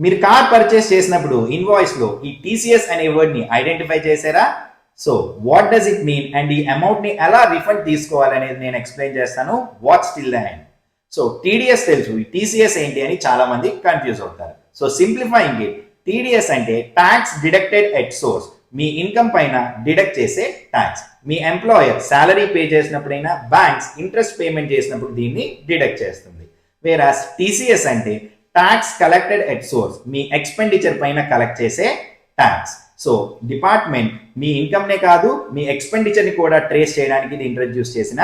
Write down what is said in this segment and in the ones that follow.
మీరు car purchase చేసినప్పుడు invoice లో ఈ టీసీఎస్ అనే వర్డ్ ని ఐడెంటిఫై చేశారా? So what does it mean and ఈ అమౌంట్ ని ఎలా రిఫండ్ తీసుకోవాలనేది నేను ఎక్స్ప్లెయిన్ చేస్తాను. What still the end. So TDS తెలుసు, ఈ టీసీఎస్ ఏంటి అని చాలా మంది కన్ఫ్యూజ్ అవుతారు. సో సింప్లిఫైయింగ్ ఇట్, టీడీఎస్ అంటే ట్యాక్స్ డిడక్టెడ్ ఎట్ సోర్స్. మీ ఇన్కమ్ పైన డిడక్ట్ చేసే ట్యాక్స్. మీ ఎంప్లాయర్ సాలరీ పే చేసినప్పుడైనా బ్యాంక్స్ ఇంట్రెస్ట్ పేమెంట్ చేసినప్పుడు దీన్ని డిడక్ట్ చేస్తుంది. వేరాస్ టీసీఎస్ అంటే ట్యాక్స్ కలెక్టెడ్ ఎట్ సోర్స్. మీ ఎక్స్పెండిచర్ పైన కలెక్ట్ చేసే ట్యాక్స్. సో డిపార్ట్మెంట్ మీ ఇన్కమ్ నే కాదు, మీ ఎక్స్పెండిచర్ ని కూడా ట్రేస్ చేయడానికి ఇది ఇంట్రడ్యూస్ చేసిన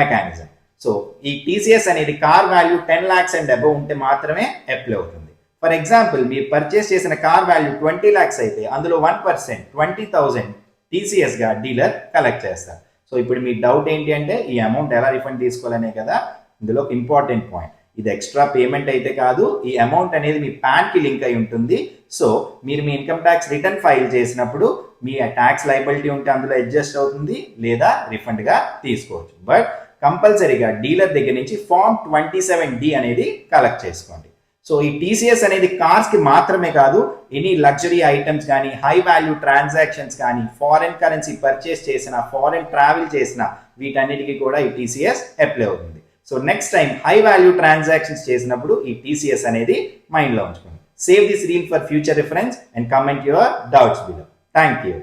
మెకానిజం. సో ఈ టీసీఎస్ అనేది car value 10 lakhs and above ఉంటే మాత్రమే అప్లై అవుతుంది. ఫర్ ఎగ్జాంపుల్, మీరు పర్చేస్ చేసిన కార్ వాల్యూ 20 lakhs అయితే అందులో 1% 20,000 టీసీఎస్ గా డీలర్ కలెక్ట్ చేస్తారు. సో ఇప్పుడు మీ డౌట్ ఏంటి అంటే ఈ అమౌంట్ ఎలా రిఫండ్ తీసుకోవాలనే కదా. ఇందులో ఇంపార్టెంట్ పాయింట్, ఇది ఎక్స్ట్రా పేమెంట్ అయితే కాదు, ఈ అమౌంట్ అనేది మీ పాన్ కి లింక్ అయి ఉంటుంది. సో మీరు మీ ఇన్కమ్ ట్యాక్స్ రిటర్న్ ఫైల్ చేసినప్పుడు మీ ట్యాక్స్ లయబిలిటీ ఉంటే అందులో అడ్జస్ట్ అవుతుంది, లేదా రిఫండ్ గా తీసుకోవచ్చు. బట్ కంపల్సరీగా డీలర్ దగ్గర నుంచి ఫార్మ్ 27D అనేది కలెక్ట్ చేసుకోండి. సో ఈ టీసీఎస్ అనేది కార్స్ కి మాత్రమే కాదు, ఎనీ లగ్జరీ ఐటమ్స్ కానీ, హై వాల్యూ ట్రాన్సాక్షన్స్ కానీ, ఫారెన్ కరెన్సీ పర్చేస్ చేసిన, ఫారెన్ ట్రావెల్ చేసిన వీటన్నిటికీ కూడా ఈ టీసీఎస్ అప్లై అవుతుంది. So next time high value transactions చేసినప్పుడు ఈ టీసీఎస్ అనేది మైండ్లో ఉంచుకోండి. Save this reel for future reference and comment your doubts below. Thank you.